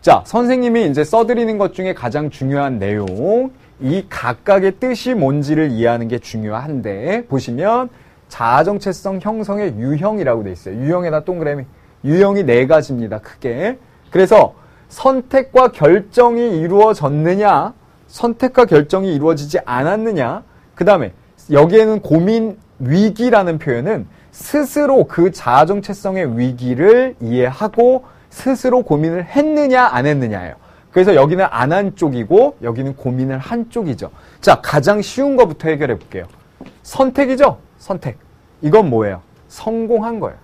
자, 선생님이 이제 써드리는 것 중에 가장 중요한 내용, 이 각각의 뜻이 뭔지를 이해하는 게 중요한데, 보시면 자아정체성 형성의 유형이라고 돼 있어요. 유형에다 동그라미. 유형이 4가지입니다. 크게. 그래서 선택과 결정이 이루어졌느냐, 선택과 결정이 이루어지지 않았느냐, 그 다음에 여기에는 고민 위기라는 표현은 스스로 그 자아정체성의 위기를 이해하고 스스로 고민을 했느냐 안 했느냐예요. 그래서 여기는 안 한 쪽이고 여기는 고민을 한 쪽이죠. 자, 가장 쉬운 거부터 해결해 볼게요. 선택이죠? 선택. 이건 뭐예요? 성공한 거예요.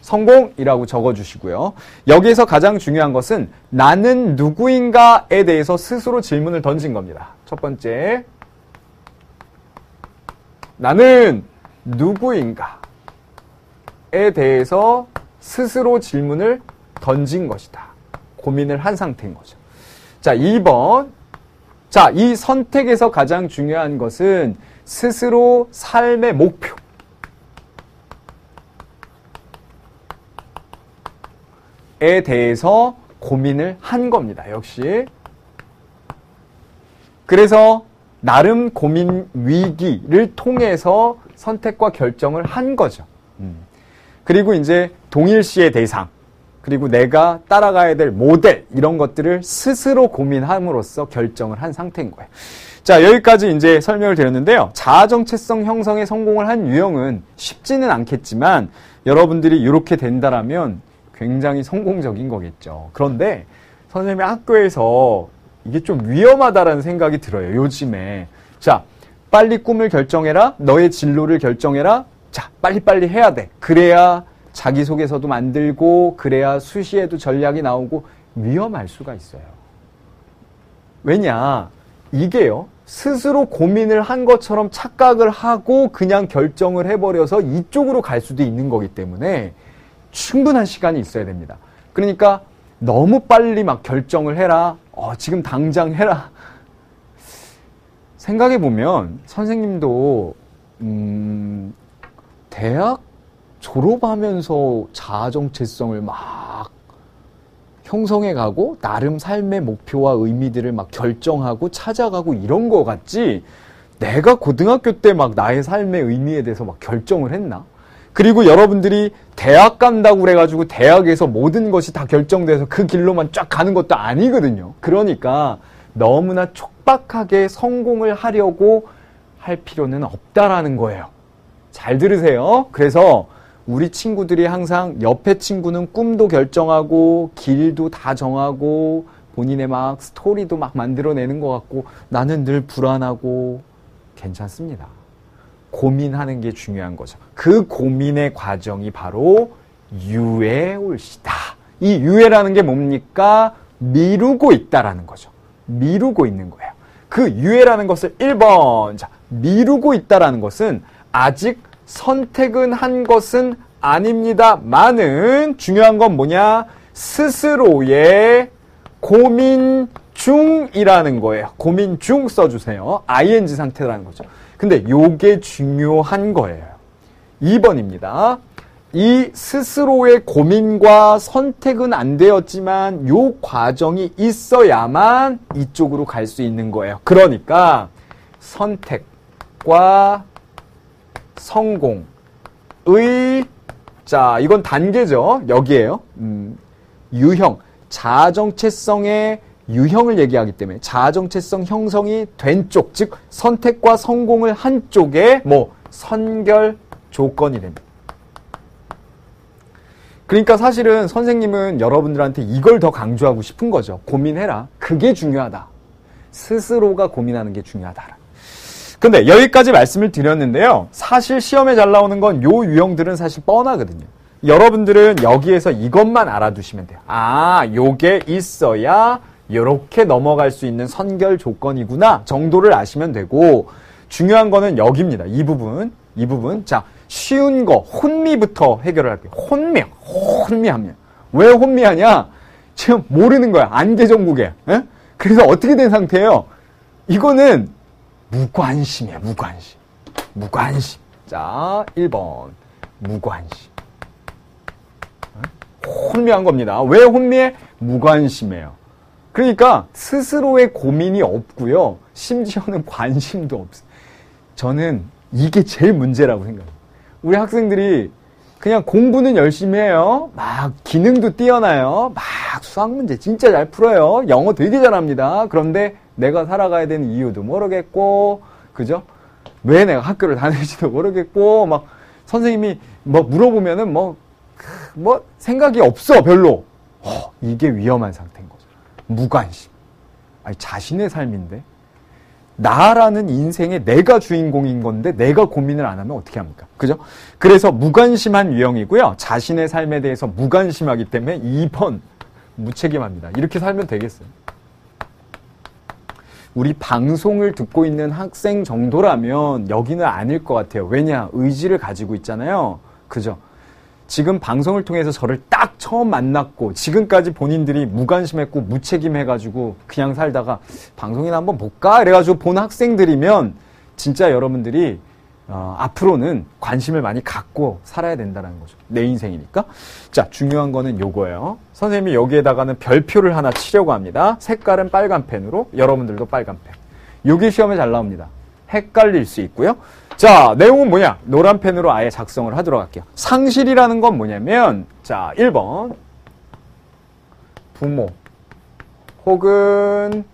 성공이라고 적어주시고요. 여기에서 가장 중요한 것은 나는 누구인가에 대해서 스스로 질문을 던진 겁니다. 첫 번째, 나는 누구인가에 대해서 스스로 질문을 던진 것이다. 고민을 한 상태인 거죠. 자, 2번. 자, 이 선택에서 가장 중요한 것은 스스로 삶의 목표. 에 대해서 고민을 한 겁니다. 역시. 그래서 나름 고민 위기를 통해서 선택과 결정을 한 거죠. 그리고 이제 동일시의 대상, 그리고 내가 따라가야 될 모델, 이런 것들을 스스로 고민함으로써 결정을 한 상태인 거예요. 자, 여기까지 이제 설명을 드렸는데요. 자아정체성 형성에 성공을 한 유형은 쉽지는 않겠지만 여러분들이 이렇게 된다라면 굉장히 성공적인 거겠죠. 그런데 선생님이 학교에서 이게 좀 위험하다라는 생각이 들어요. 요즘에. 자, 빨리 꿈을 결정해라. 너의 진로를 결정해라. 자, 빨리빨리 해야 돼. 그래야 자기소개서도 만들고 그래야 수시에도 전략이 나오고 위험할 수가 있어요. 왜냐? 이게요. 스스로 고민을 한 것처럼 착각을 하고 그냥 결정을 해버려서 이쪽으로 갈 수도 있는 거기 때문에 충분한 시간이 있어야 됩니다. 그러니까 너무 빨리 막 결정을 해라. 지금 당장 해라. 생각해보면 선생님도 대학 졸업하면서 자아정체성을 막 형성해가고 나름 삶의 목표와 의미들을 막 결정하고 찾아가고 이런 거 같지, 내가 고등학교 때 막 나의 삶의 의미에 대해서 막 결정을 했나? 그리고 여러분들이 대학 간다고 그래가지고 대학에서 모든 것이 다 결정돼서 그 길로만 쫙 가는 것도 아니거든요. 그러니까 너무나 촉박하게 성공을 하려고 할 필요는 없다라는 거예요. 잘 들으세요. 그래서 우리 친구들이 항상 옆에 친구는 꿈도 결정하고 길도 다 정하고 본인의 막 스토리도 막 만들어내는 것 같고 나는 늘 불안하고, 괜찮습니다. 고민하는 게 중요한 거죠. 그 고민의 과정이 바로 유해올시다. 이 유해라는 게 뭡니까? 미루고 있다라는 거죠. 미루고 있는 거예요. 그 유해라는 것을 1번, 자, 미루고 있다라는 것은 아직 선택은 한 것은 아닙니다만은 중요한 건 뭐냐? 스스로의 고민 중이라는 거예요. 고민 중 써주세요. ing 상태라는 거죠. 근데 요게 중요한 거예요. 2번입니다. 이 스스로의 고민과 선택은 안 되었지만 요 과정이 있어야만 이쪽으로 갈 수 있는 거예요. 그러니까 선택과 성공의, 자, 이건 단계죠. 여기에요. 유형, 자아정체성의 유형을 얘기하기 때문에 자아정체성 형성이 된 쪽, 즉 선택과 성공을 한 쪽에 선결 조건이 됩니다. 그러니까 사실은 선생님은 여러분들한테 이걸 더 강조하고 싶은 거죠. 고민해라. 그게 중요하다. 스스로가 고민하는 게 중요하다. 근데 여기까지 말씀을 드렸는데요. 사실 시험에 잘 나오는 건 요 유형들은 사실 뻔하거든요. 여러분들은 여기에서 이것만 알아두시면 돼요. 아, 요게 있어야 이렇게 넘어갈 수 있는 선결 조건이구나 정도를 아시면 되고, 중요한 거는 여기입니다. 이 부분. 자, 쉬운 거 혼미부터 해결을 할게요. 혼미하면. 왜 혼미하냐? 지금 모르는 거야. 안개정국에. 에? 그래서 어떻게 된 상태예요? 이거는 무관심이야. 무관심. 자, 1번 무관심. 혼미한 겁니다. 왜 혼미해? 무관심해요. 그러니까 스스로의 고민이 없고요. 심지어는 관심도 없어요. 저는 이게 제일 문제라고 생각해요. 우리 학생들이 그냥 공부는 열심히 해요. 막 기능도 뛰어나요. 막 수학 문제 진짜 잘 풀어요. 영어 되게 잘합니다. 그런데 내가 살아가야 되는 이유도 모르겠고, 그죠? 왜 내가 학교를 다닐지도 모르겠고, 막 선생님이 뭐 물어보면은 뭐 생각이 없어, 별로. 이게 위험한 상태인 거죠. 무관심. 아니, 자신의 삶인데. 나라는 인생에 내가 주인공인 건데 내가 고민을 안 하면 어떻게 합니까? 그죠? 그래서 무관심한 유형이고요. 자신의 삶에 대해서 무관심하기 때문에 2번 무책임합니다. 이렇게 살면 되겠어요. 우리 방송을 듣고 있는 학생 정도라면 여기는 아닐 것 같아요. 왜냐? 의지를 가지고 있잖아요. 그죠? 지금 방송을 통해서 저를 딱 처음 만났고 지금까지 본인들이 무관심했고 무책임해가지고 그냥 살다가 방송이나 한번 볼까? 이래가지고 본 학생들이면 진짜 여러분들이 앞으로는 관심을 많이 갖고 살아야 된다는 거죠. 내 인생이니까. 자, 중요한 거는 요거예요. 선생님이 여기에다가는 별표를 하나 치려고 합니다. 색깔은 빨간 펜으로, 여러분들도 빨간 펜. 요게 시험에 잘 나옵니다. 헷갈릴 수 있고요. 자, 내용은 뭐냐? 노란 펜으로 아예 작성을 하도록 할게요. 상실이라는 건 뭐냐면, 자, 1번. 부모 혹은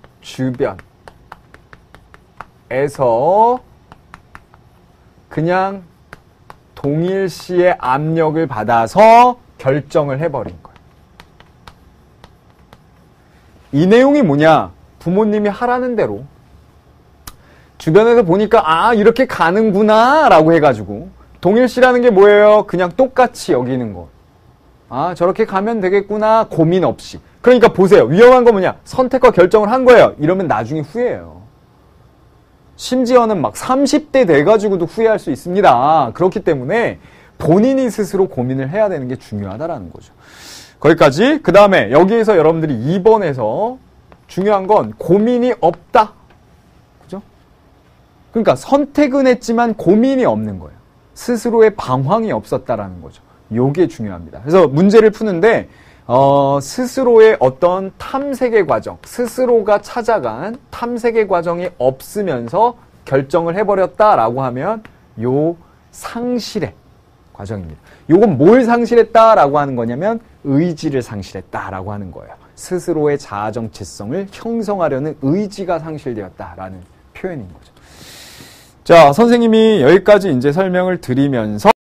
주변에서 그냥 동일시의 압력을 받아서 결정을 해버린 거예요. 이 내용이 뭐냐? 부모님이 하라는 대로 주변에서 보니까 이렇게 가는구나 라고 해가지고 동일시라는 게 뭐예요? 그냥 똑같이 여기는 것. 저렇게 가면 되겠구나 고민 없이. 그러니까 보세요. 위험한 거 뭐냐? 선택과 결정을 한 거예요. 이러면 나중에 후회해요. 심지어는 막 30대 돼가지고도 후회할 수 있습니다. 그렇기 때문에 본인이 스스로 고민을 해야 되는 게 중요하다라는 거죠. 거기까지. 그 다음에 여기에서 여러분들이 2번에서 중요한 건 고민이 없다. 그죠? 그러니까 선택은 했지만 고민이 없는 거예요. 스스로의 방황이 없었다라는 거죠. 요게 중요합니다. 그래서 문제를 푸는데 스스로의 어떤 탐색의 과정, 스스로가 찾아간 탐색의 과정이 없으면서 결정을 해버렸다라고 하면 요 상실의 과정입니다. 요건 뭘 상실했다라고 하는 거냐면 의지를 상실했다라고 하는 거예요. 스스로의 자아 정체성을 형성하려는 의지가 상실되었다라는 표현인 거죠. 자, 선생님이 여기까지 이제 설명을 드리면서